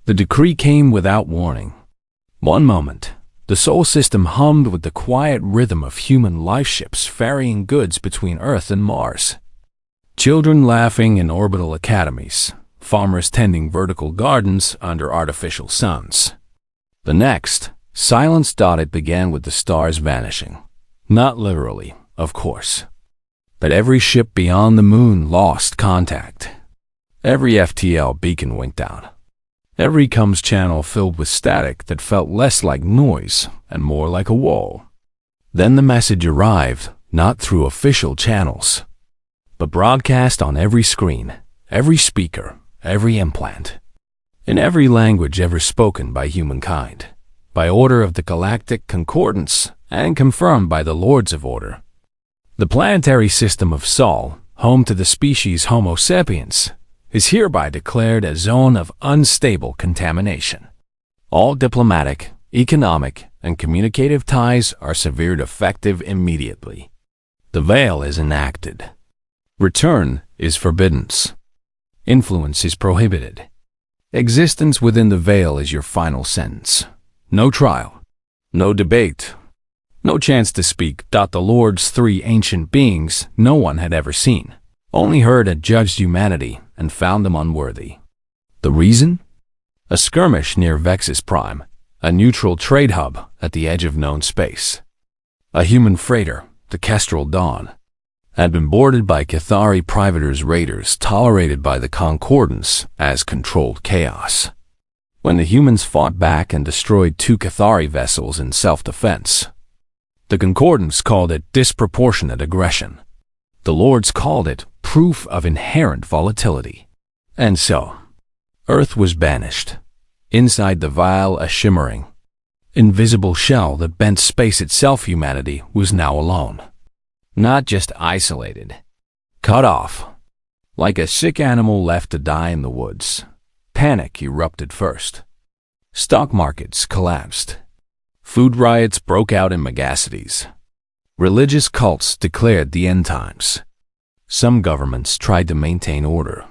The decree came without warning. One moment, the Sol system hummed with the quiet rhythm of human life ships ferrying goods between Earth and Mars. Children laughing in orbital academies, farmers tending vertical gardens under artificial suns. The next, silence dotted began with the stars vanishing. Not literally, of course. But every ship beyond the moon lost contact. Every FTL beacon winked out. Every comms channel filled with static that felt less like noise and more like a wall. Then the message arrived, not through official channels, but broadcast on every screen, every speaker, every implant, in every language ever spoken by humankind, by order of the Galactic Concordance and confirmed by the Lords of Order. The planetary system of Sol, home to the species Homo sapiens, is hereby declared a zone of unstable contamination. All diplomatic, economic, and communicative ties are severed effective immediately. The veil is enacted. Return is forbidden. Influence is prohibited. Existence within the veil is your final sentence. No trial, no debate, no chance to speak. The Lord's three ancient beings no one had ever seen, only heard had judged humanity and found them unworthy. The reason? A skirmish near Vexus Prime, a neutral trade hub at the edge of known space. A human freighter, the Kestrel Dawn, had been boarded by Cathari privateers raiders tolerated by the Concordance as controlled chaos. When the humans fought back and destroyed 2 Cathari vessels in self-defense, the Concordance called it disproportionate aggression. The Lords called it proof of inherent volatility. And so, Earth was banished. Inside the vial, a shimmering, invisible shell that bent space itself. Humanity was now alone. Not just isolated, cut off. Like a sick animal left to die in the woods. Panic erupted first. Stock markets collapsed. Food riots broke out in megacities. Religious cults declared the end times. Some governments tried to maintain order.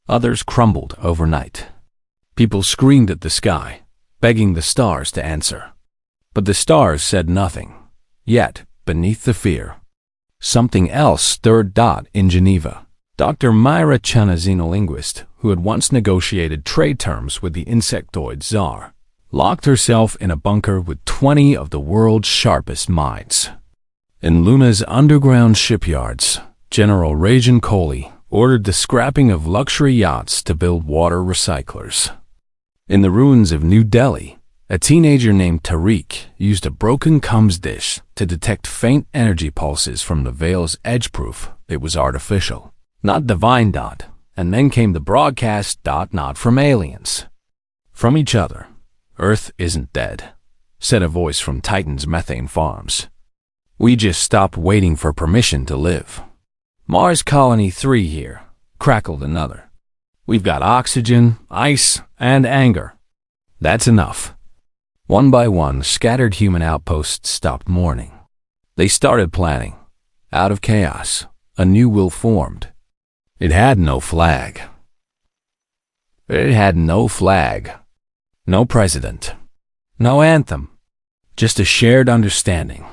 Others crumbled overnight. People screamed at the sky, begging the stars to answer. But the stars said nothing. Yet, beneath the fear, something else stirred. In Geneva, Dr. Myra Chen, a xenolinguist who had once negotiated trade terms with the insectoid czar, locked herself in a bunker with 20 of the world's sharpest minds. In Luna's underground shipyards, General Rajan Kohli ordered the scrapping of luxury yachts to build water recyclers. In the ruins of New Delhi, a teenager named Tariq used a broken comms dish to detect faint energy pulses from the veil's edge. Proof it was artificial, not divine. And then came the broadcast. Not from aliens. From each other. Earth isn't dead, said a voice from Titan's methane farms. We just stopped waiting for permission to live. Mars Colony 3 here, crackled another. We've got oxygen, ice, and anger. That's enough. One by one, scattered human outposts stopped mourning. They started planning. Out of chaos, a new will formed. It had no flag. No president. No anthem. Just a shared understanding.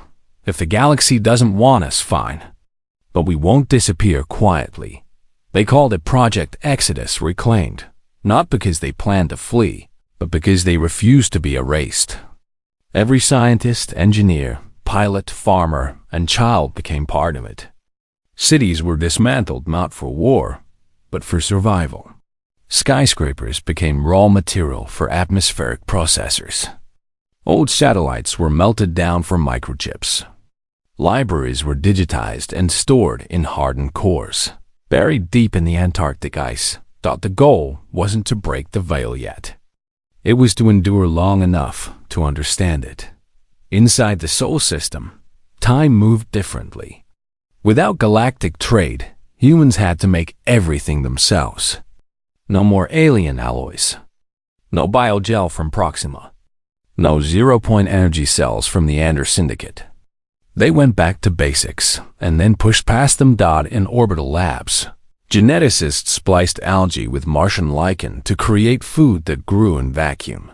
If the galaxy doesn't want us, fine. But we won't disappear quietly. They called it Project Exodus Reclaimed, not because they planned to flee, but because they refused to be erased. Every scientist, engineer, pilot, farmer, and child became part of it. Cities were dismantled not for war, but for survival. Skyscrapers became raw material for atmospheric processors. Old satellites were melted down for microchips. Libraries were digitized and stored in hardened cores, buried deep in the Antarctic ice. The goal wasn't to break the veil yet. It was to endure long enough to understand it. Inside the Sol system, time moved differently. Without galactic trade, humans had to make everything themselves. No more alien alloys. No biogel from Proxima. No zero-point energy cells from the Ander Syndicate. They went back to basics and then pushed past them. In orbital labs, Geneticists spliced algae with Martian lichen to create food that grew in vacuum.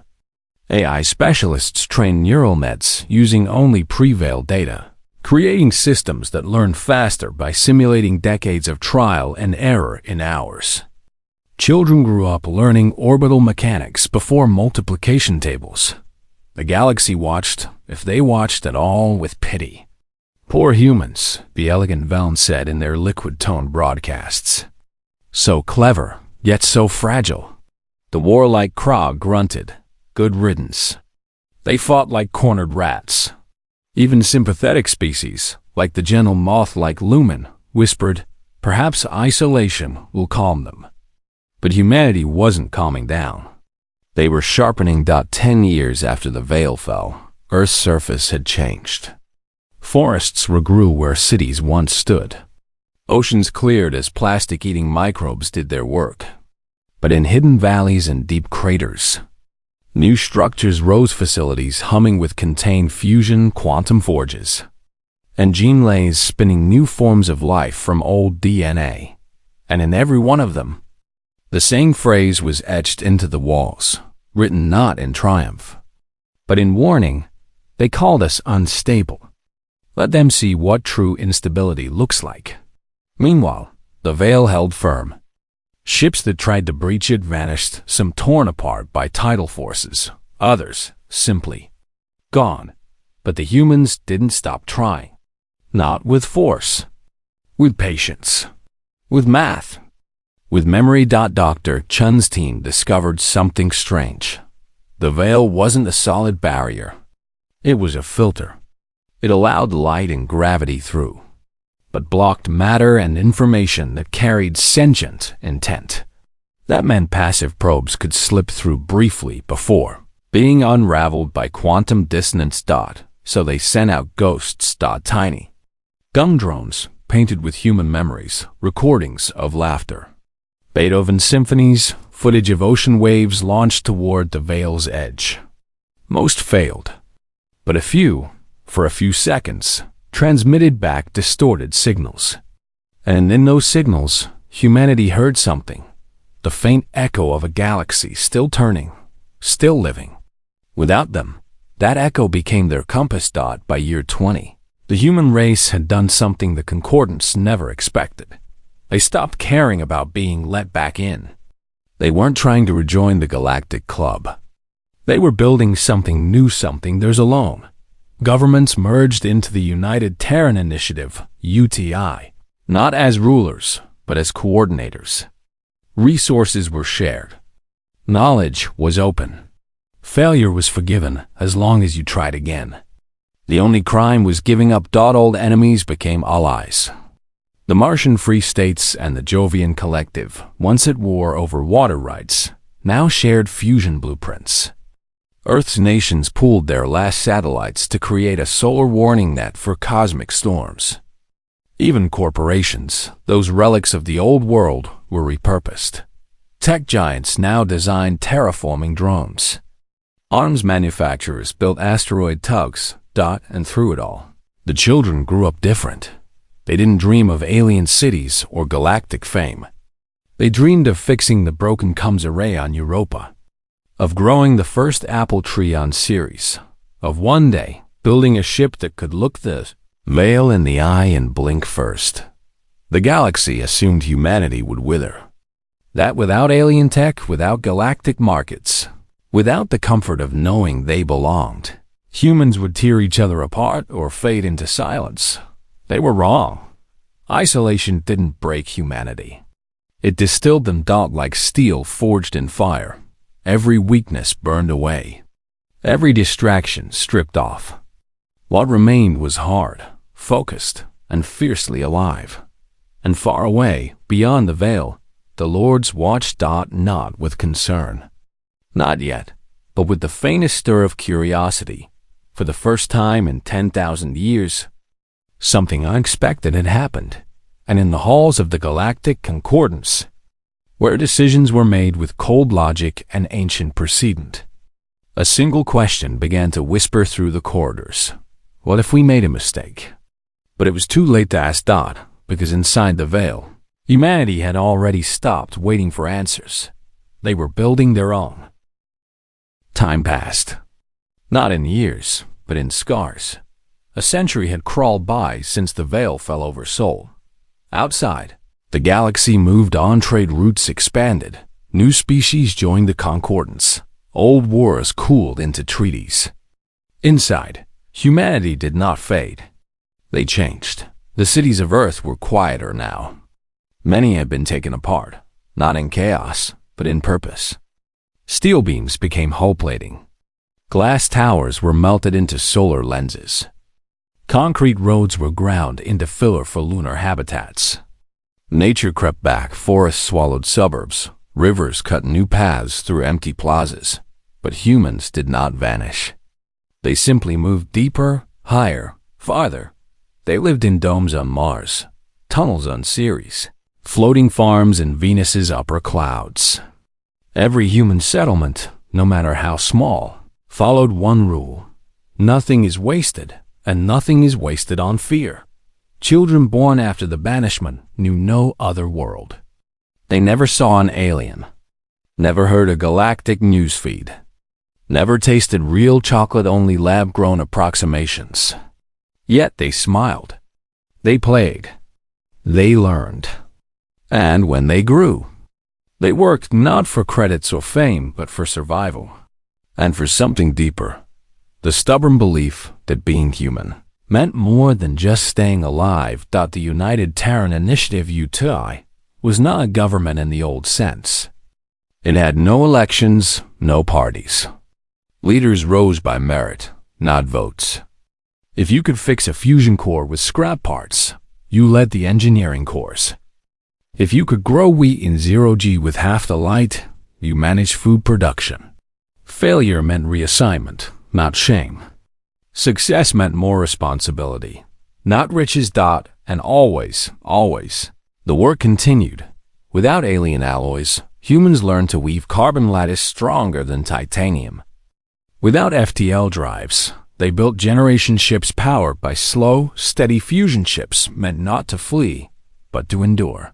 AI specialists trained neural nets using only pre-veiled data, creating systems that learn faster by simulating decades of trial and error in hours. Children grew up learning orbital mechanics before multiplication tables. The galaxy watched, if they watched at all, with pity. Poor humans, the elegant Vellum said in their liquid-toned broadcasts. So clever, yet so fragile. The warlike Krog grunted, good riddance. They fought like cornered rats. Even sympathetic species, like the gentle moth-like Lumen, whispered, perhaps isolation will calm them. But humanity wasn't calming down. They were sharpening. 10 years after the veil fell, Earth's surface had changed. Forests regrew where cities once stood. Oceans cleared as plastic-eating microbes did their work. But in hidden valleys and deep craters, new structures rose, facilities humming with contained fusion quantum forges, and gene layers spinning new forms of life from old DNA. And in every one of them, the same phrase was etched into the walls, written not in triumph, but in warning. They called us unstable. Let them see what true instability looks like. Meanwhile, the veil held firm. Ships that tried to breach it vanished, some torn apart by tidal forces, others simply gone. But the humans didn't stop trying. Not with force. With patience. With math. With memory. Dr. Chun's team discovered something strange. The veil wasn't a solid barrier. It was a filter. It allowed light and gravity through, but blocked matter and information that carried sentient intent. That meant passive probes could slip through briefly before being unraveled by quantum dissonance. So they sent out ghosts. Tiny gun drones painted with human memories, recordings of laughter, Beethoven symphonies, footage of ocean waves launched toward the veil's edge. Most failed, but a few, for a few seconds, transmitted back distorted signals. And in those signals, humanity heard something, the faint echo of a galaxy still turning, still living. Without them, that echo became their compass. By year 20, the human race had done something the Concordants never expected. They stopped caring about being let back in. They weren't trying to rejoin the Galactic Club. They were building something new, something theirs alone. Governments merged into the United Terran Initiative, UTI, not as rulers, but as coordinators. Resources were shared. Knowledge was open. Failure was forgiven as long as you tried again. The only crime was giving up. Old enemies became allies. The Martian Free States and the Jovian Collective, once at war over water rights, now shared fusion blueprints. Earth's nations pooled their last satellites to create a solar warning net for cosmic storms. Even corporations, those relics of the old world, were repurposed. Tech giants now designed terraforming drones. Arms manufacturers built asteroid tugs, and through it all, the children grew up different. They didn't dream of alien cities or galactic fame. They dreamed of fixing the broken comms array on Europa, of growing the first apple tree on Ceres, of one day building a ship that could look the veil in the eye and blink first. The galaxy assumed humanity would wither. That without alien tech, without galactic markets, without the comfort of knowing they belonged, humans would tear each other apart or fade into silence. They were wrong. Isolation didn't break humanity. It distilled them like steel forged in fire. Every weakness burned away. Every distraction stripped off. What remained was hard, focused, and fiercely alive. And far away, beyond the veil, the Lords watched. Not with concern. Not yet, but with the faintest stir of curiosity. For the first time in 10,000 years, something unexpected had happened, and in the halls of the Galactic Concordance, where decisions were made with cold logic and ancient precedent, a single question began to whisper through the corridors. What if we made a mistake? But it was too late to ask. Because inside the veil, Humanity had already stopped waiting for answers. They were building their own. Time passed. Not in years, but in scars. A century had crawled by since the veil fell over Sol. Outside, the galaxy moved on, trade routes expanded. New species joined the concordance. Old wars cooled into treaties. Inside, humanity did not fade. They changed. The cities of Earth were quieter now. Many had been taken apart, not in chaos, but in purpose. Steel beams became hull plating. Glass towers were melted into solar lenses. Concrete roads were ground into filler for lunar habitats. Nature crept back, forests swallowed suburbs, rivers cut new paths through empty plazas. But humans did not vanish. They simply moved deeper, higher, farther. They lived in domes on Mars, tunnels on Ceres, floating farms in Venus's upper clouds. Every human settlement, no matter how small, followed one rule. Nothing is wasted, and nothing is wasted on fear. Children born after the banishment knew no other world. They never saw an alien, never heard a galactic newsfeed, never tasted real chocolate, only lab-grown approximations. Yet they smiled. They played. They learned. And when they grew, they worked not for credits or fame, but for survival. And for something deeper. The stubborn belief that being human meant more than just staying alive. The United Terran Initiative UTI was not a government in the old sense. It had no elections, no parties. Leaders rose by merit, not votes. If you could fix a fusion core with scrap parts, you led the engineering course. If you could grow wheat in zero-G with half the light, you managed food production. Failure meant reassignment, not shame. Success meant more responsibility, not riches. And always, the work continued. Without alien alloys, humans learned to weave carbon lattice stronger than titanium. Without FTL drives, they built generation ships powered by slow, steady fusion chips meant not to flee, but to endure.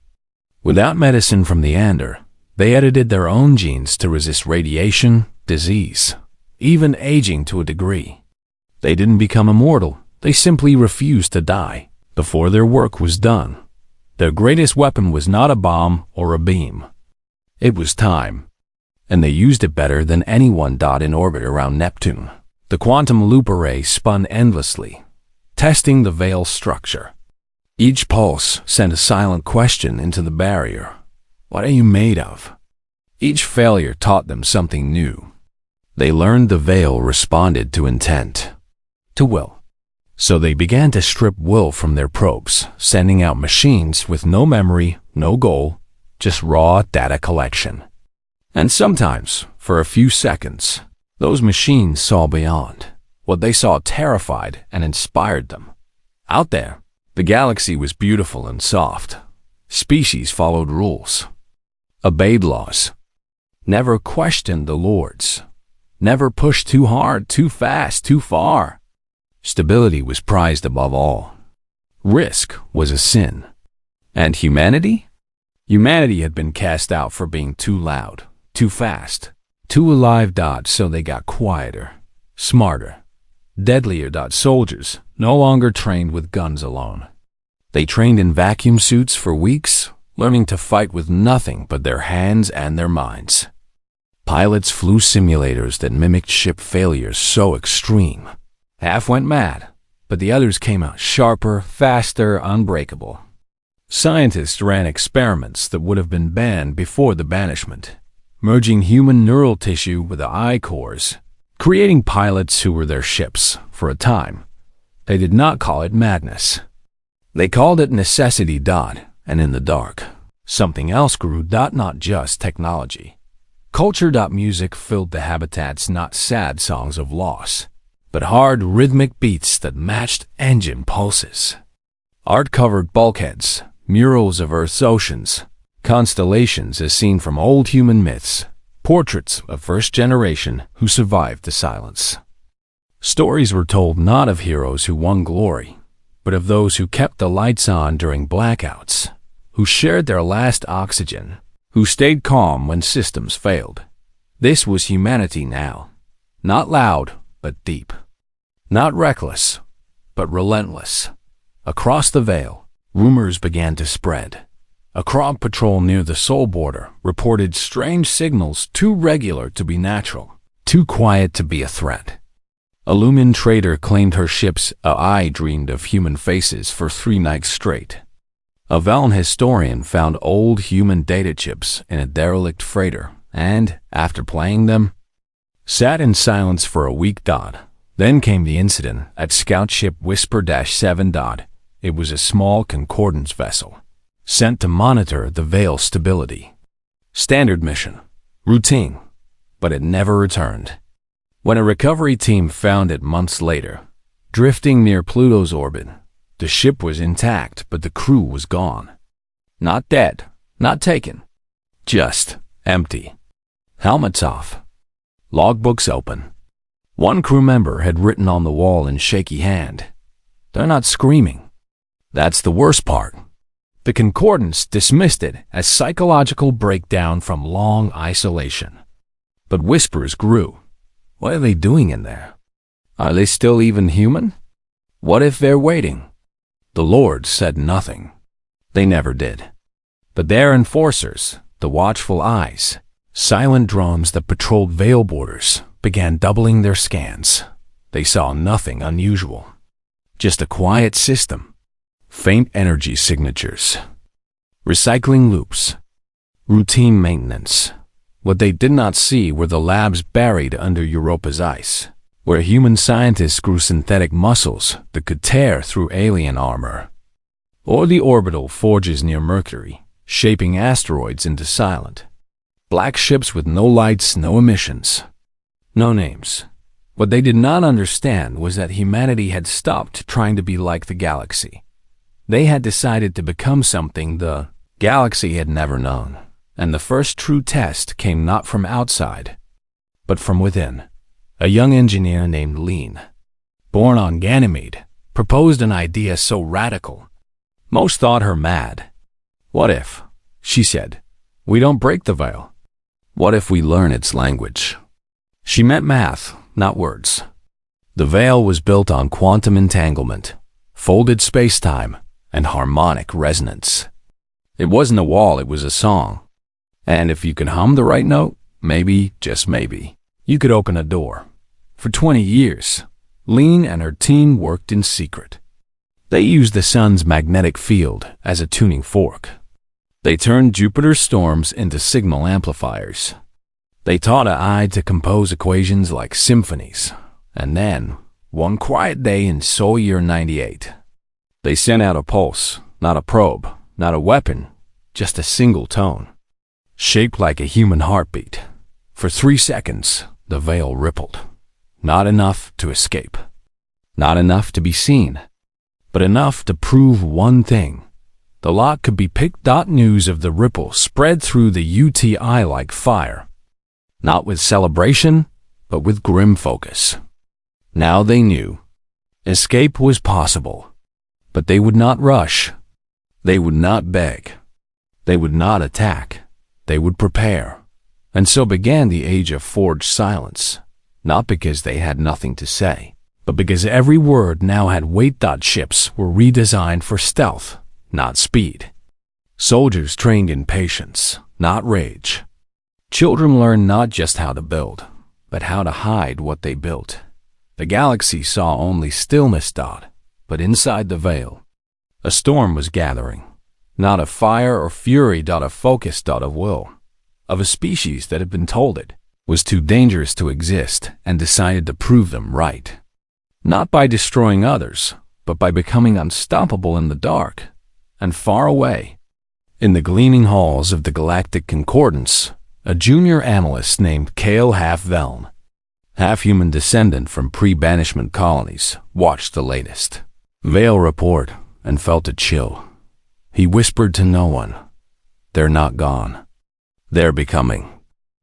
Without medicine from the Ander, they edited their own genes to resist radiation, disease, even aging to a degree. They didn't become immortal, they simply refused to die before their work was done. Their greatest weapon was not a bomb or a beam. It was time. And they used it better than anyone. In orbit around Neptune, the quantum loop array spun endlessly, testing the veil structure. Each pulse sent a silent question into the barrier. What are you made of? Each failure taught them something new. They learned the veil responded to intent, to will. So they began to strip will from their probes, sending out machines with no memory, no goal, just raw data collection. And sometimes, for a few seconds, those machines saw beyond. What they saw terrified and inspired them. Out there, the galaxy was beautiful and soft. Species followed rules, obeyed laws, never questioned the lords, never pushed too hard, too fast, too far. Stability was prized above all. Risk was a sin. And humanity? Humanity had been cast out for being too loud, too fast, too alive. So they got quieter, smarter, deadlier. Soldiers no longer trained with guns alone. They trained in vacuum suits for weeks, learning to fight with nothing but their hands and their minds. Pilots flew simulators that mimicked ship failures so extreme. Half went mad, but the others came out sharper, faster, unbreakable. Scientists ran experiments that would have been banned before the banishment, merging human neural tissue with the eye cores, creating pilots who were their ships for a time. They did not call it madness. They called it necessity. And in the dark, something else grew. Not just technology. Culture. Music filled the habitats, not sad songs of loss, but hard rhythmic beats that matched engine pulses. Art covered bulkheads, murals of Earth's oceans, constellations as seen from old human myths, portraits of first generation who survived the silence. Stories were told not of heroes who won glory, but of those who kept the lights on during blackouts, who shared their last oxygen, who stayed calm when systems failed. This was humanity now. Not loud, but deep. Not reckless, but relentless. Across the veil, rumors began to spread. A crop patrol near the Sol border reported strange signals too regular to be natural, too quiet to be a threat. A Lumen trader claimed her ship's AI dreamed of human faces for 3 nights straight. A Velen historian found old human data chips in a derelict freighter and, after playing them, sat in silence for a week. Then came the incident at scout ship Whisper-7. It was a small concordance vessel, sent to monitor the Veil stability. Standard mission. Routine. But it never returned. When a recovery team found it months later, drifting near Pluto's orbit, the ship was intact, but the crew was gone. Not dead, not taken. Just empty. Helmets off. Logbooks open. One crew member had written on the wall in shaky hand, "They're not screaming." That's the worst part. The concordance dismissed it as psychological breakdown from long isolation. But whispers grew. What are they doing in there? Are they still even human? What if they're waiting? The Lords said nothing. They never did. But their enforcers, the watchful eyes, silent drones that patrolled Veil borders, began doubling their scans. They saw nothing unusual. Just a quiet system. Faint energy signatures. Recycling loops. Routine maintenance. What they did not see were the labs buried under Europa's ice, where human scientists grew synthetic muscles that could tear through alien armor. Or the orbital forges near Mercury, shaping asteroids into silent, black ships with no lights, no emissions, no names. What they did not understand was that humanity had stopped trying to be like the galaxy. They had decided to become something the galaxy had never known, and the first true test came not from outside, but from within. A young engineer named Lean, born on Ganymede, proposed an idea so radical, most thought her mad. "What if," she said, "we don't break the veil? What if we learn its language?" She meant math, not words. The veil was built on quantum entanglement, folded space-time, and harmonic resonance. It wasn't a wall, it was a song. And if you could hum the right note, maybe, just maybe, you could open a door. For 20 years, Lean and her team worked in secret. They used the sun's magnetic field as a tuning fork. They turned Jupiter's storms into signal amplifiers. They taught AI to compose equations like symphonies. And then, one quiet day in Sol year 98, they sent out a pulse, not a probe, not a weapon, just a single tone, shaped like a human heartbeat. For 3 seconds, the veil rippled. Not enough to escape. Not enough to be seen. But enough to prove one thing. The lock could be picked. News of the ripple spread through the UTI like fire. Not with celebration, but with grim focus. Now they knew. Escape was possible. But they would not rush. They would not beg. They would not attack. They would prepare. And so began the age of forged silence. Not because they had nothing to say, but because every word now had weight. Ships were redesigned for stealth, not speed. Soldiers trained in patience, not rage. Children learned not just how to build, but how to hide what they built. The galaxy saw only stillness. But inside the veil, a storm was gathering. Not of fire or fury. A focus. Of will. Of a species that had been told it was too dangerous to exist and decided to prove them right. Not by destroying others, but by becoming unstoppable in the dark and far away. In the gleaming halls of the Galactic Concordance, a junior analyst named Kale Half-Veln, half-human descendant from pre-banishment colonies, watched the latest Veil report and felt a chill. He whispered to no one, "They're not gone. They're becoming."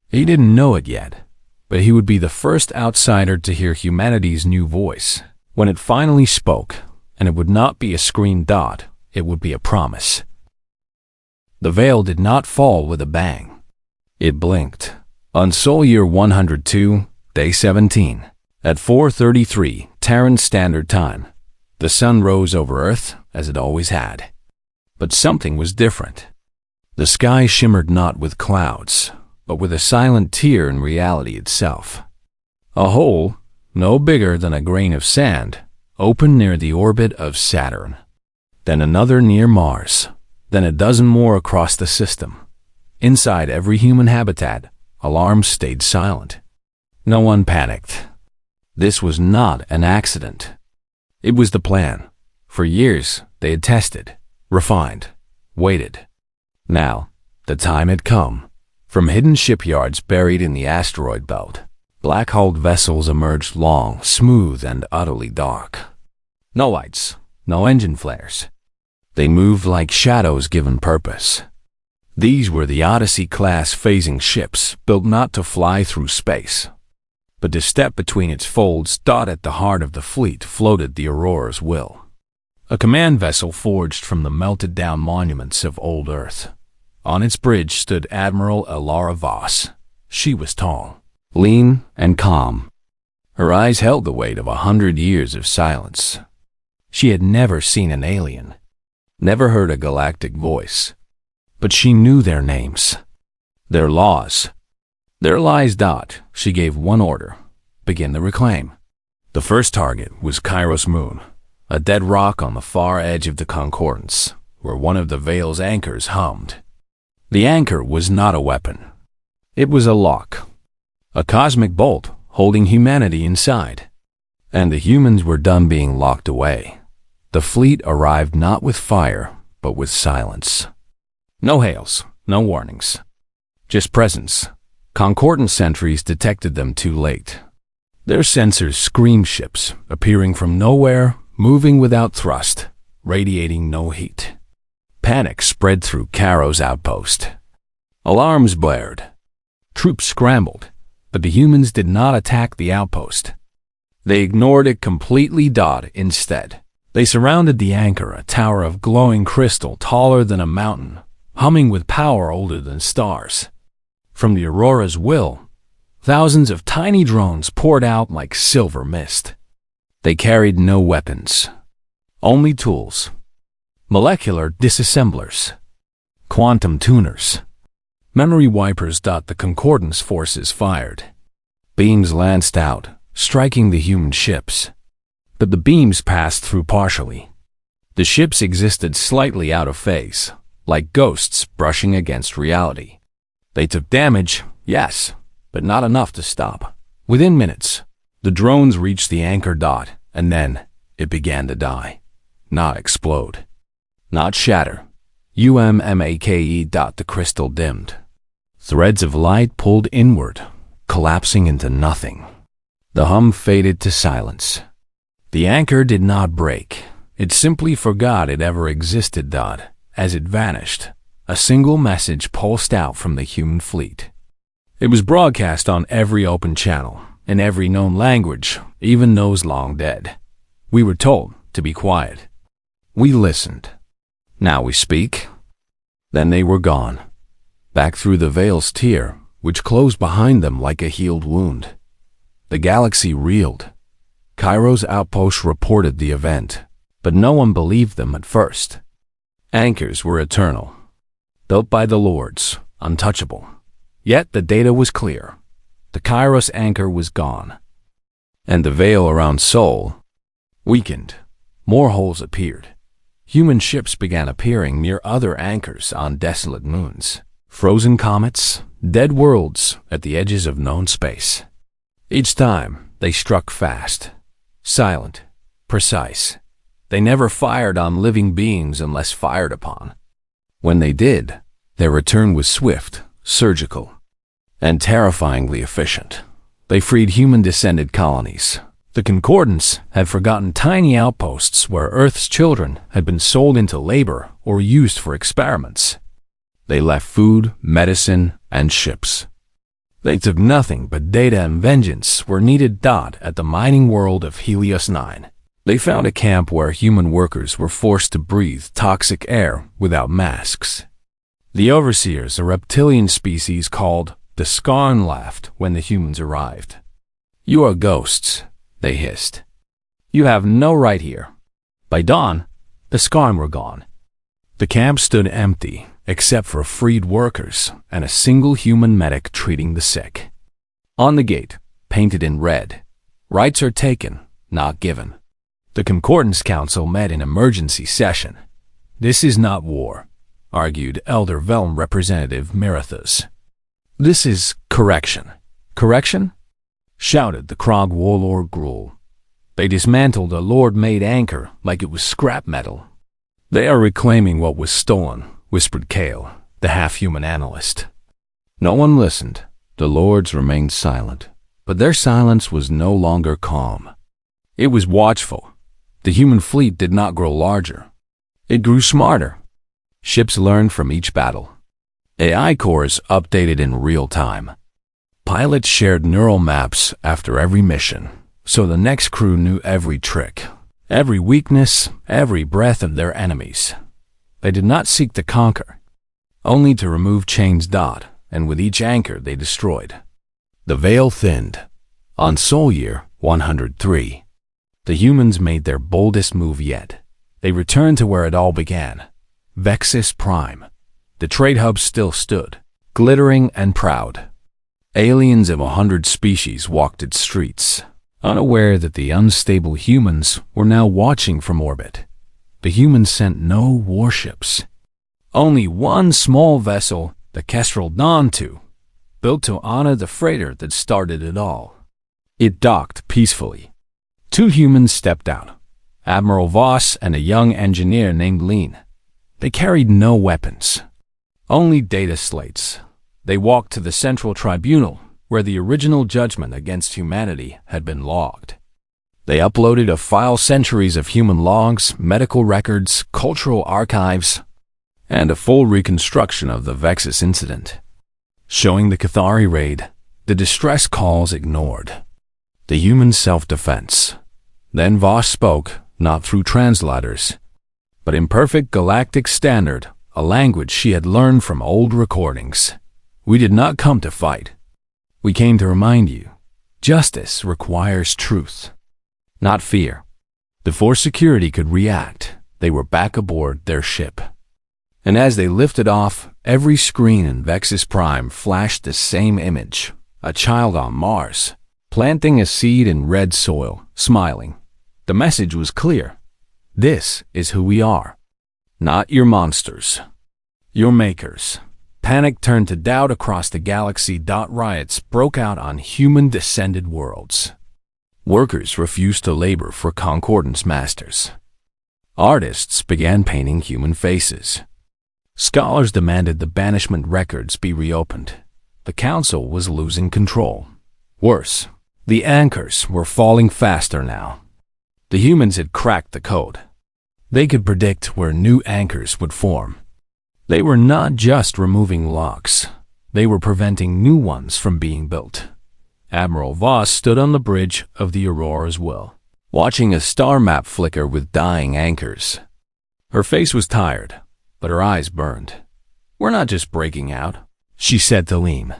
He didn't know it yet, but he would be the first outsider to hear humanity's new voice. When it finally spoke, and it would not be a screen dot, it would be a promise. The veil did not fall with a bang. It blinked. On Sol Year 102, Day 17, at 4:33 Terran Standard Time, the sun rose over Earth as it always had. But something was different. The sky shimmered not with clouds, but with a silent tear in reality itself. A hole, no bigger than a grain of sand, opened near the orbit of Saturn. Then another near Mars. Then a dozen more across the system. Inside every human habitat, alarms stayed silent. No one panicked. This was not an accident. It was the plan. For years, they had tested, refined, waited. Now, the time had come. From hidden shipyards buried in the asteroid belt, black-hulled vessels emerged long, smooth, and utterly dark. No lights, no engine flares. They moved like shadows given purpose. These were the Odyssey-class phasing ships built not to fly through space, but to step between its folds. At the heart of the fleet floated the Aurora's Will, a command vessel forged from the melted-down monuments of old Earth. On its bridge stood Admiral Elara Voss. She was tall, lean, and calm. Her eyes held the weight of 100 years of silence. She had never seen an alien, never heard a galactic voice, but she knew their names, their laws, their lies. She gave one order: begin the reclaim. The first target was Kairos Moon, a dead rock on the far edge of the Concordance, where one of the Veil's anchors hummed. The anchor was not a weapon. It was a lock, a cosmic bolt holding humanity inside. And the humans were done being locked away. The fleet arrived not with fire, but with silence. No hails, no warnings. Just presence. Concordant sentries detected them too late. Their sensors screamed ships, appearing from nowhere, moving without thrust, radiating no heat. Panic spread through Caro's outpost. Alarms blared. Troops scrambled, but the humans did not attack the outpost. They ignored it completely. Instead, they surrounded the anchor, a tower of glowing crystal taller than a mountain, humming with power older than stars. From the Aurora's Will, thousands of tiny drones poured out like silver mist. They carried no weapons, only tools. Molecular disassemblers, quantum tuners, memory wipers. The Concordance forces fired. Beams lanced out, striking the human ships. But the beams passed through partially. The ships existed slightly out of phase, like ghosts brushing against reality. They took damage, yes, but not enough to stop. Within minutes, the drones reached the anchor. And then it began to die, not explode, not shatter. UMMAKE. The crystal dimmed. Threads of light pulled inward, collapsing into nothing. The hum faded to silence. The anchor did not break. It simply forgot it ever existed. As it vanished, a single message pulsed out from the human fleet. It was broadcast on every open channel, in every known language, even those long dead. We were told to be quiet. We listened. Now we speak. Then they were gone, back through the Veil's tear, which closed behind them like a healed wound. The galaxy reeled. Cairo's outpost reported the event, but no one believed them at first. Anchors were eternal, built by the Lords, untouchable. Yet the data was clear. The Kairos anchor was gone. And the veil around Sol weakened. More holes appeared. Human ships began appearing near other anchors on desolate moons, frozen comets, dead worlds at the edges of known space. Each time, they struck fast, silent, precise. They never fired on living beings unless fired upon. When they did, their return was swift, surgical, and terrifyingly efficient. They freed human-descended colonies. The Concordance had forgotten tiny outposts where Earth's children had been sold into labor or used for experiments. They left food, medicine, and ships. They took nothing but data and vengeance were needed. At the mining world of Helios 9, they found a camp where human workers were forced to breathe toxic air without masks. The overseers, a reptilian species called the Skarn, laughed when the humans arrived. "You are ghosts," they hissed. "You have no right here." By dawn, the Skarn were gone. The camp stood empty, except for freed workers and a single human medic treating the sick. On the gate, painted in red, "Rights are taken, not given." The Concordance Council met in emergency session. "This is not war," argued Elder Velm Representative Mirathas. "This is correction." "Correction?" shouted the Krog warlord Gruul. "They dismantled a Lord-made anchor like it was scrap metal." "They are reclaiming what was stolen," whispered Kale, the half-human analyst. No one listened. The lords remained silent, but their silence was no longer calm. It was watchful. The human fleet did not grow larger. It grew smarter. Ships learned from each battle. AI cores updated in real time. Pilots shared neural maps after every mission, so the next crew knew every trick, every weakness, every breath of their enemies. They did not seek to conquer, only to remove chains. And with each anchor they destroyed. The veil thinned. On Sol Year 103, the humans made their boldest move yet. They returned to where it all began, Vexus Prime. The trade hub still stood, glittering and proud. Aliens of 100 species walked its streets, unaware that the unstable humans were now watching from orbit. The humans sent no warships. Only one small vessel, the Kestrel Dawn 2, built to honor the freighter that started it all. It docked peacefully. 2 humans stepped out, Admiral Voss and a young engineer named Lean. They carried no weapons, only data slates. They walked to the central tribunal, where the original judgment against humanity had been logged. They uploaded a file centuries of human logs, medical records, cultural archives, and a full reconstruction of the Vexus incident, showing the Cathari raid, the distress calls ignored, the human self-defense. Then Voss spoke, not through translators, but in perfect galactic standard, a language she had learned from old recordings. "We did not come to fight. We came to remind you, justice requires truth, not fear." Before security could react, they were back aboard their ship. And as they lifted off, every screen in Vexus Prime flashed the same image, a child on Mars, planting a seed in red soil, smiling. The message was clear. This is who we are. Not your monsters. Your makers. Panic turned to doubt across the galaxy. Riots broke out on human-descended worlds. Workers refused to labor for Concordance masters. Artists began painting human faces. Scholars demanded the banishment records be reopened. The council was losing control. Worse, the anchors were falling faster now. The humans had cracked the code. They could predict where new anchors would form. They were not just removing locks. They were preventing new ones from being built. Admiral Voss stood on the bridge of the Aurora's Will, watching a star map flicker with dying anchors. Her face was tired, but her eyes burned. "We're not just breaking out," she said to Leem.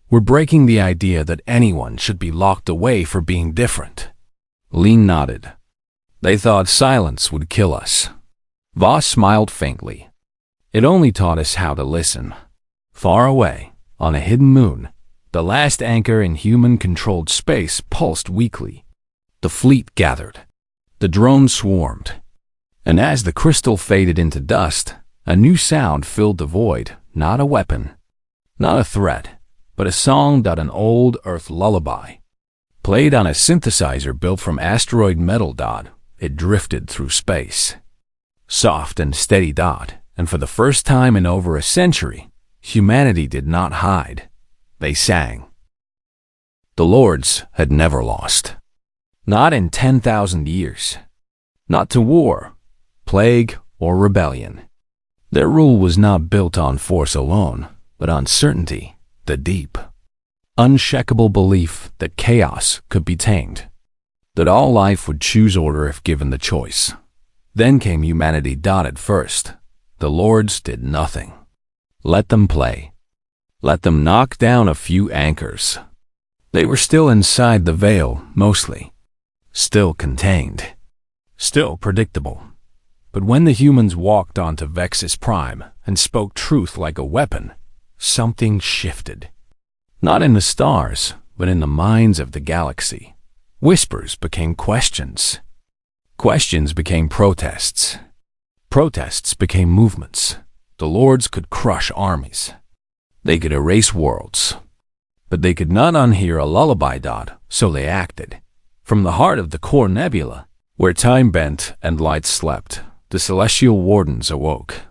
"We're breaking the idea that anyone should be locked away for being different." Leem nodded. "They thought silence would kill us." Voss smiled faintly. "It only taught us how to listen." Far away, on a hidden moon, the last anchor in human-controlled space pulsed weakly. The fleet gathered. The drones swarmed. And as the crystal faded into dust, a new sound filled the void, not a weapon, not a threat, but a song that an old Earth lullaby. Played on a synthesizer built from asteroid metal. It drifted through space. Soft and steady. And for the first time in over a century, humanity did not hide. They sang. The lords had never lost. Not in 10,000 years. Not to war, plague, or rebellion. Their rule was not built on force alone, but on certainty, the deep, unshakable belief that chaos could be tamed, that all life would choose order if given the choice. Then came humanity. At first, the lords did nothing. Let them play. Let them knock down a few anchors. They were still inside the veil, mostly. Still contained. Still predictable. But when the humans walked onto Vexus Prime and spoke truth like a weapon, something shifted. Not in the stars, but in the minds of the galaxy. Whispers became questions. Questions became protests. Protests became movements. The lords could crush armies. They could erase worlds. But they could not unhear a lullaby, so they acted. From the heart of the core nebula, where time bent and light slept, the celestial wardens awoke.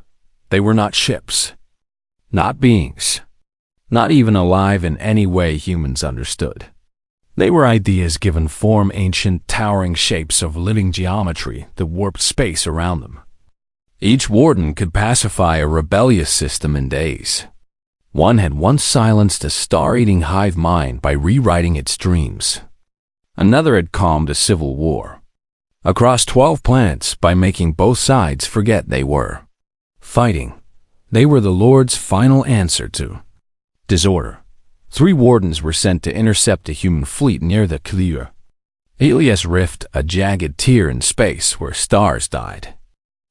They were not ships. Not beings. Not even alive in any way humans understood. They were ideas given form, ancient, towering shapes of living geometry that warped space around them. Each warden could pacify a rebellious system in days. One had once silenced a star-eating hive mind by rewriting its dreams. Another had calmed a civil war. Across 12 planets by making both sides forget they were fighting. They were the Lord's final answer to disorder. 3 wardens were sent to intercept a human fleet near the Concuil Helios Rift, a jagged tear in space where stars died.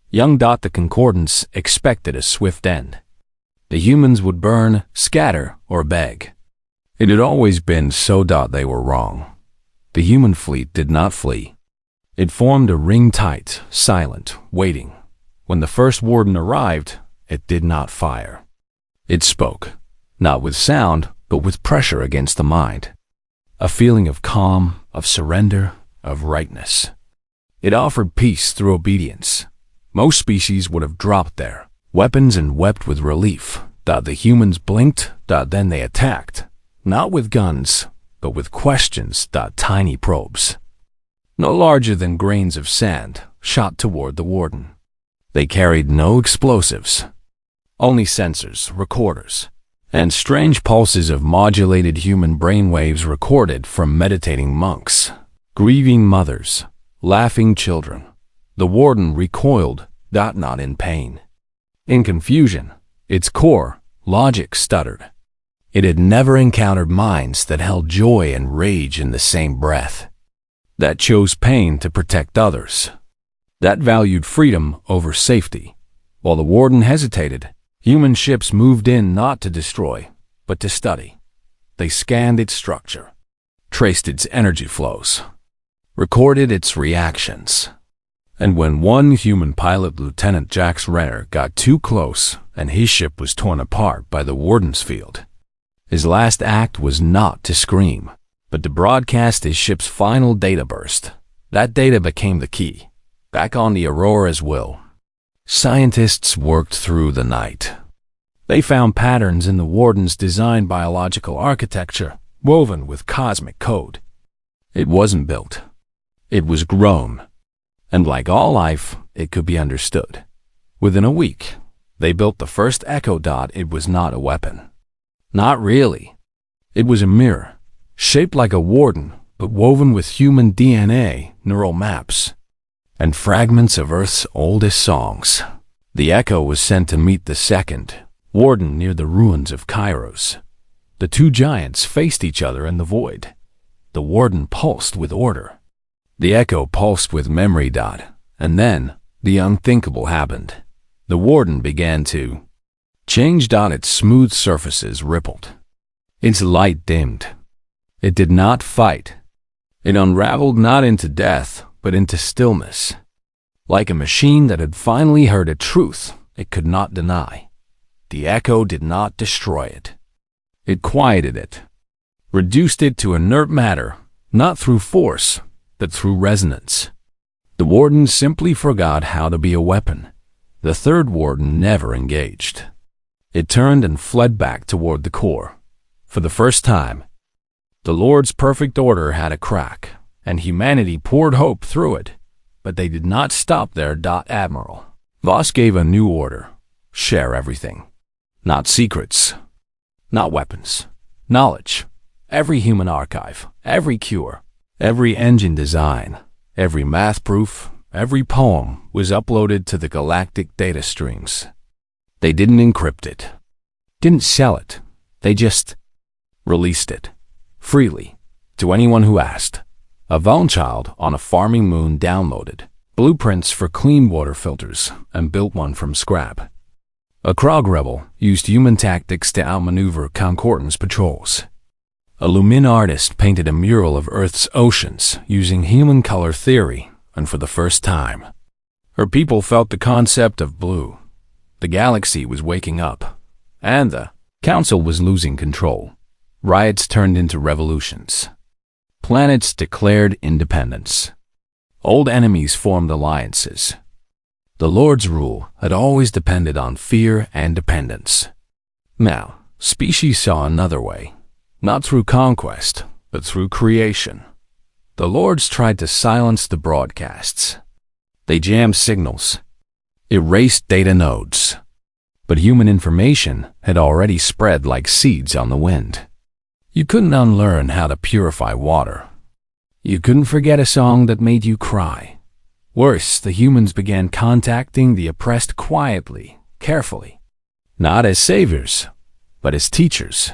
Young the Concordance expected a swift end. The humans would burn, scatter, or beg. It had always been so. They were wrong. The human fleet did not flee. It formed a ring tight, silent, waiting. When the first warden arrived, it did not fire. It spoke, not with sound, but with pressure against the mind. A feeling of calm, of surrender, of rightness. It offered peace through obedience. Most species would have dropped their weapons and wept with relief. The humans blinked, then they attacked. Not with guns, but with questions. Tiny probes, no larger than grains of sand, shot toward the warden. They carried no explosives, only sensors, recorders, and strange pulses of modulated human brainwaves recorded from meditating monks, grieving mothers, laughing children. The warden recoiled, not in pain. In confusion, its core, logic stuttered. It had never encountered minds that held joy and rage in the same breath, that chose pain to protect others, that valued freedom over safety. While the warden hesitated, human ships moved in not to destroy, but to study. They scanned its structure, traced its energy flows, recorded its reactions. And when one human pilot, Lieutenant Jax Renner, got too close and his ship was torn apart by the warden's field, his last act was not to scream, but to broadcast his ship's final data burst. That data became the key, back on the Aurora's will. Scientists worked through the night. They found patterns in the warden's design biological architecture, woven with cosmic code. It wasn't built. It was grown. And like all life, it could be understood. Within a week, they built the first Echo. It was not a weapon. Not really. It was a mirror, shaped like a warden, but woven with human DNA, neural maps, and fragments of Earth's oldest songs. The Echo was sent to meet the second warden near the ruins of Kairos. The 2 giants faced each other in the void. The warden pulsed with order. The Echo pulsed with memory. And then, the unthinkable happened. The warden began to change. Its smooth surfaces rippled. Its light dimmed. It did not fight. It unraveled not into death, but into stillness. Like a machine that had finally heard a truth it could not deny. The Echo did not destroy it. It quieted it, reduced it to inert matter, not through force, but through resonance. The warden simply forgot how to be a weapon. The third warden never engaged. It turned and fled back toward the core. For the first time, the Lord's perfect order had a crack, and humanity poured hope through it. But they did not stop there. Admiral Voss gave a new order. Share everything. Not secrets. Not weapons. Knowledge. Every human archive. Every cure. Every engine design, every math proof, every poem was uploaded to the galactic data streams. They didn't encrypt it. didn't sell it. They just released it freely to anyone who asked. A Vaughn child on a farming moon downloaded blueprints for clean water filters and built one from scrap. A Krog rebel used human tactics to outmaneuver Concordance patrols. A Lumin artist painted a mural of Earth's oceans using human color theory, and for the first time, her people felt the concept of blue. The galaxy was waking up, and the council was losing control. Riots turned into revolutions. Planets declared independence. Old enemies formed alliances. The Lord's rule had always depended on fear and dependence. Now, species saw another way, not through conquest, but through creation. The Lords tried to silence the broadcasts. They jammed signals, erased data nodes. But human information had already spread like seeds on the wind. You couldn't unlearn how to purify water. You couldn't forget a song that made you cry. Worse, the humans began contacting the oppressed quietly, carefully. Not as saviors, but as teachers.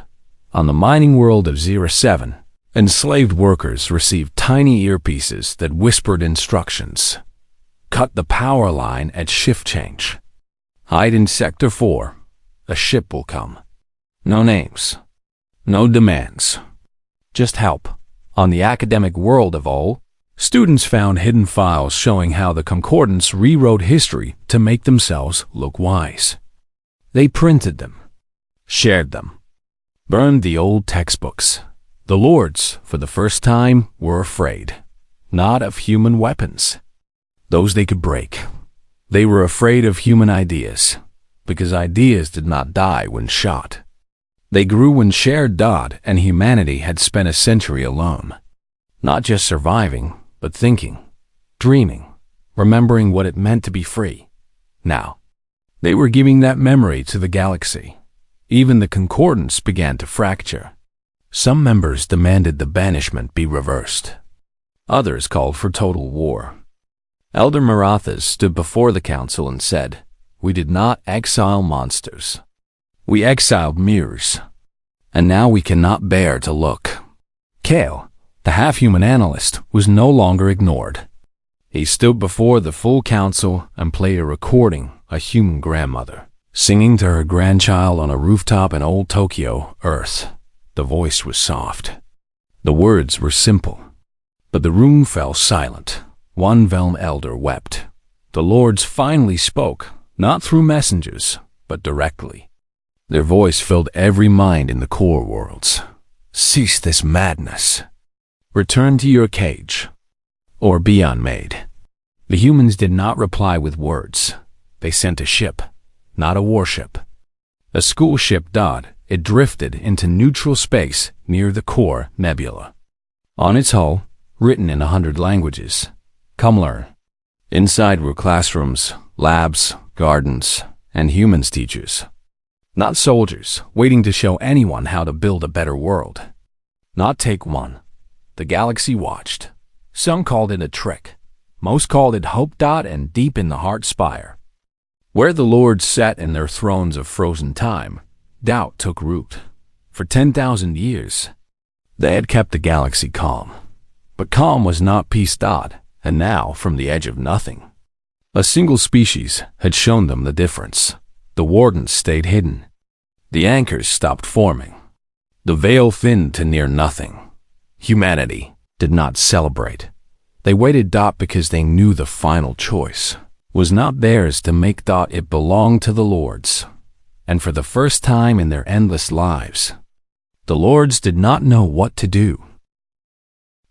On the mining world of 07, enslaved workers received tiny earpieces that whispered instructions. Cut the power line at shift change. Hide in Sector 4. A ship will come. No names. No demands. Just help. On the academic world of OL, students found hidden files showing how the Concordance rewrote history to make themselves look wise. They printed them, shared them, burned the old textbooks. The Lords, for the first time, were afraid, not of human weapons, those they could break. They were afraid of human ideas, because ideas did not die when shot. They grew when shared died, and humanity had spent a century alone, not just surviving, but thinking, dreaming, remembering what it meant to be free. Now, they were giving that memory to the galaxy. Even the Concordance began to fracture. Some members demanded the banishment be reversed. Others called for total war. Elder Marathas stood before the council and said, "We did not exile monsters. We exiled mirrors. And now we cannot bear to look." Kale, the half-human analyst, was no longer ignored. He stood before the full council and played a recording, a human grandmother, singing to her grandchild on a rooftop in old Tokyo, Earth. The voice was soft. The words were simple. But the room fell silent. One Velm elder wept. The Lords finally spoke, not through messengers, but directly. Their voice filled every mind in the core worlds. "Cease this madness. Return to your cage, or be unmade." The humans did not reply with words. They sent a ship, not a warship. A school ship died. It drifted into neutral space near the core nebula. On its hull, written in 100 languages, "Come learn." Inside were classrooms, labs, gardens, and humans teachers. Not soldiers, waiting to show anyone how to build a better world. Not take one. The galaxy watched. Some called it a trick. Most called it hope. And deep in the heart spire, where the Lords sat in their thrones of frozen time, doubt took root. For 10,000 years, they had kept the galaxy calm. But calm was not peace. And now, from the edge of nothing, a single species had shown them the difference. The wardens stayed hidden. The anchors stopped forming. The veil thinned to near nothing. Humanity did not celebrate. They waited. Because they knew the final choice was not theirs to make. It belonged to the Lords. And for the first time in their endless lives, the Lords did not know what to do.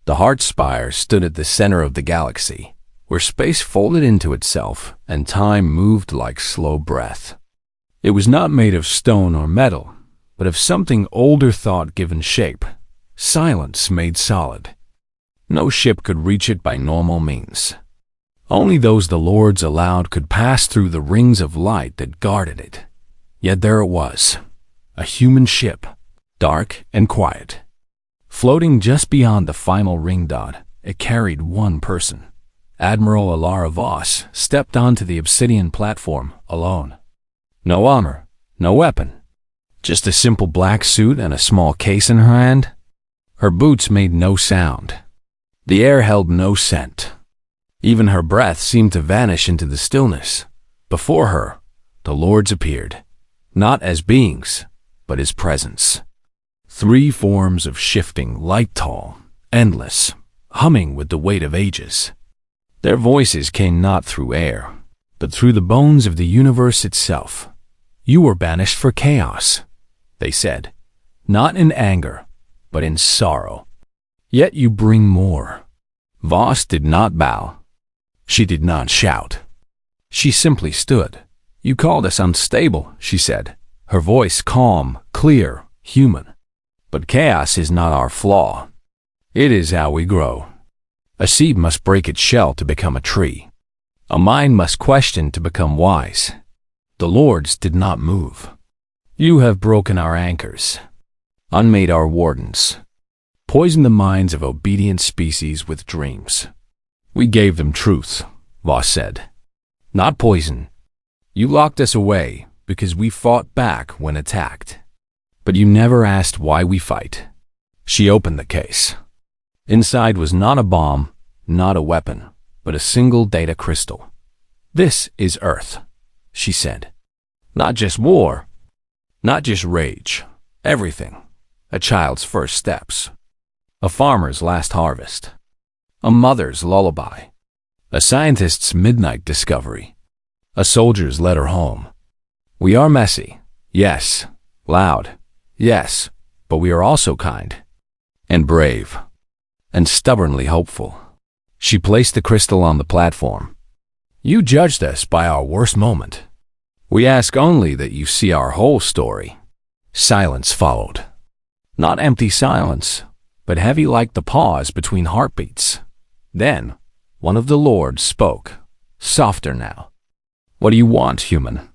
The Heart Spire stood at the center of the galaxy, where space folded into itself and time moved like slow breath. It was not made of stone or metal, but of something older thought given shape, silence made solid. No ship could reach it by normal means. Only those the Lords allowed could pass through the rings of light that guarded it. Yet there it was, a human ship, dark and quiet. Floating just beyond the final ring. It carried one person. Admiral Alara Voss stepped onto the obsidian platform alone. No armor, no weapon, Just a simple black suit and a small case in her hand. Her boots made no sound. The air held no scent. Even her breath seemed to vanish into the stillness. Before her, the lords appeared, not as beings, but as presence. 3 forms of shifting, light tall, endless, humming with the weight of ages. Their voices came not through air, but through the bones of the universe itself. You were banished for chaos, they said, not in anger, but in sorrow. Yet you bring more. Voss did not bow. She did not shout. She simply stood. You called us unstable, she said, her voice calm, clear, human. But chaos is not our flaw. It is how we grow. A seed must break its shell to become a tree. A mind must question to become wise. The lords did not move. You have broken our anchors, unmade our wardens, poisoned the minds of obedient species with dreams. We gave them truth, Voss said, not poison. You locked us away because we fought back when attacked. But you never asked why we fight. She opened the case. Inside was not a bomb, not a weapon, but a single data crystal. This is Earth, she said. Not just war, not just rage, everything. A child's first steps, a farmer's last harvest, a mother's lullaby, a scientist's midnight discovery, a soldier's letter home. We are messy, yes, loud, yes, but we are also kind, and brave, and stubbornly hopeful. She placed the crystal on the platform. You judged us by our worst moment. We ask only that you see our whole story. Silence followed. Not empty silence, but heavy like the pause between heartbeats. Then, one of the lords spoke, softer now. What do you want, human?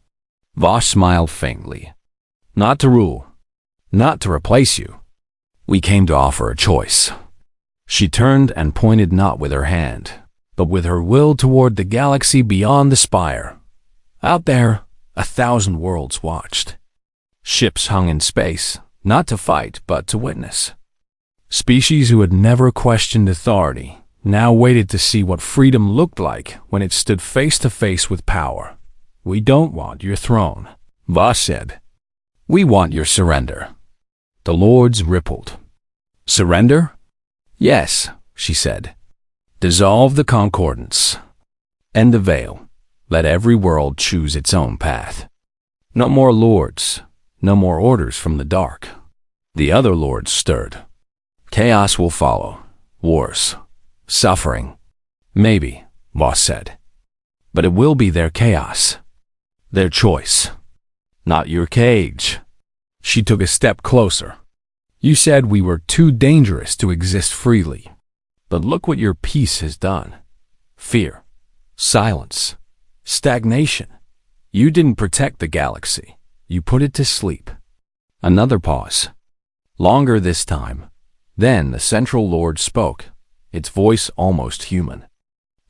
Voss smiled faintly. Not to rule, not to replace you. We came to offer a choice. She turned and pointed not with her hand, but with her will toward the galaxy beyond the spire. Out there, 1,000 worlds watched. Ships hung in space, not to fight, but to witness. Species who had never questioned authority now waited to see what freedom looked like when it stood face to face with power. We don't want your throne, Voss said. We want your surrender. The lords rippled. Surrender? Yes, she said. Dissolve the concordance. End the veil. Let every world choose its own path. No more lords, no more orders from the dark. The other lords stirred. Chaos will follow. Wars. Suffering. Maybe, Voss said. But it will be their chaos. Their choice. Not your cage. She took a step closer. You said we were too dangerous to exist freely. But look what your peace has done. Fear. Silence. Stagnation. You didn't protect the galaxy. You put it to sleep. Another pause. Longer this time. Then the Central Lord spoke, its voice almost human.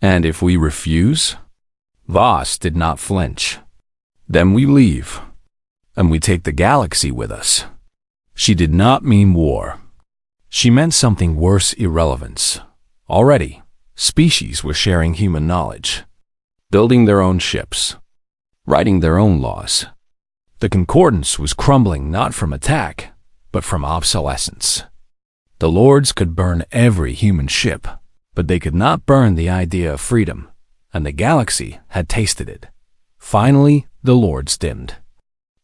And if we refuse? Voss did not flinch. Then we leave. And we take the galaxy with us. She did not mean war. She meant something worse, irrelevance. Already, species were sharing human knowledge, building their own ships, writing their own laws. The concordance was crumbling not from attack, but from obsolescence. The lords could burn every human ship, but they could not burn the idea of freedom, and the galaxy had tasted it. Finally, the lords dimmed.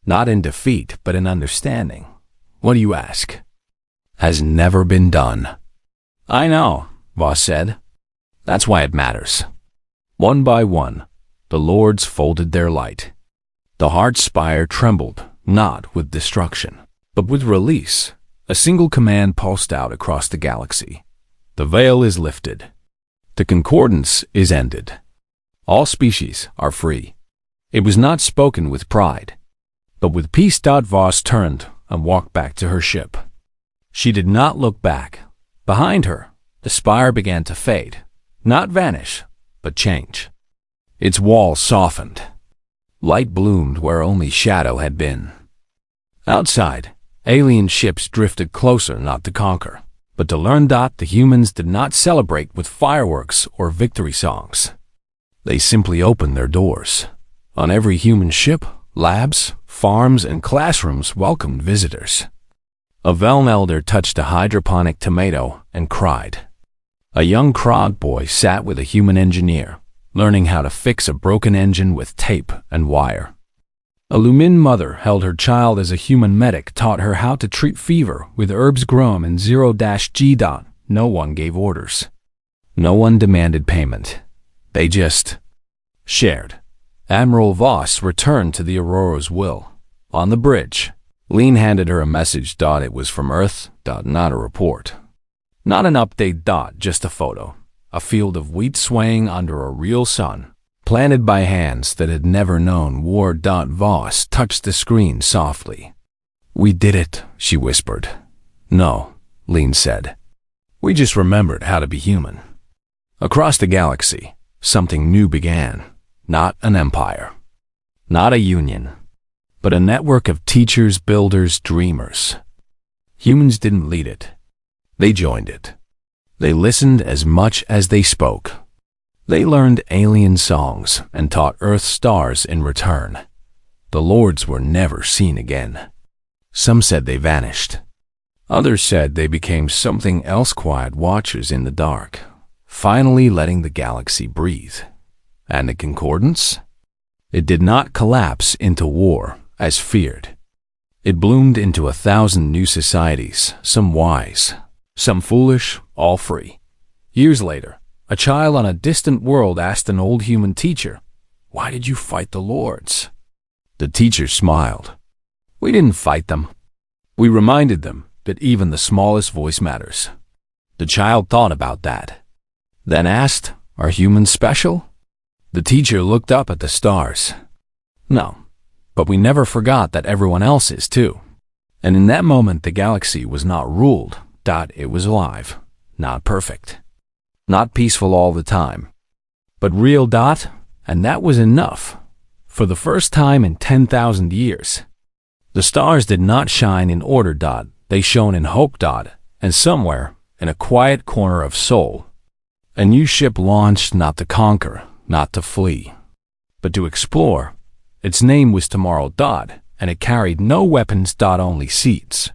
Not in defeat, but in understanding. What do you ask? Has never been done. I know, Voss said. That's why it matters. One by one, the lords folded their light. The hard spire trembled, not with destruction, but with release. A single command pulsed out across the galaxy. The veil is lifted. The concordance is ended. All species are free. It was not spoken with pride, but with peace. Voss turned and walked back to her ship. She did not look back. Behind her, the spire began to fade, not vanish, but change. Its walls softened. Light bloomed where only shadow had been. Outside, alien ships drifted closer not to conquer, but to learn that the humans did not celebrate with fireworks or victory songs. They simply opened their doors. On every human ship, labs, farms, and classrooms welcomed visitors. A Veln elder touched a hydroponic tomato and cried. A young Krog boy sat with a human engineer, learning how to fix a broken engine with tape and wire. A Lumin mother held her child as a human medic taught her how to treat fever with herbs grown in 0-G. No one gave orders. No one demanded payment. They just shared. Admiral Voss returned to the Aurora's will. On the bridge, Lean handed her a message. It was from Earth. Not a report. Not an update. Just a photo. A field of wheat swaying under a real sun, planted by hands that had never known war. Voss touched the screen softly. We did it, she whispered. No, Lean said. We just remembered how to be human. Across the galaxy, something new began. Not an empire. Not a union. But a network of teachers, builders, dreamers. Humans didn't lead it. They joined it. They listened as much as they spoke. They learned alien songs and taught Earth stars in return. The lords were never seen again. Some said they vanished. Others said they became something else, quiet watchers in the dark, finally letting the galaxy breathe. And the Concordance? It did not collapse into war, as feared. It bloomed into 1,000 new societies, some wise, some foolish, all free. Years later, a child on a distant world asked an old human teacher, "Why did you fight the lords?" The teacher smiled. We didn't fight them. We reminded them that even the smallest voice matters. The child thought about that, then asked, "Are humans special?" The teacher looked up at the stars. No, but we never forgot that everyone else is too. And in that moment, the galaxy was not ruled. It was alive, not perfect, not peaceful all the time, but real. And that was enough. For the first time in 10,000 years, the stars did not shine in order. They shone in hope. And somewhere, in a quiet corner of Seoul, a new ship launched, not to conquer, not to flee, but to explore. Its name was Tomorrow. And it carried no weapons. Only seeds,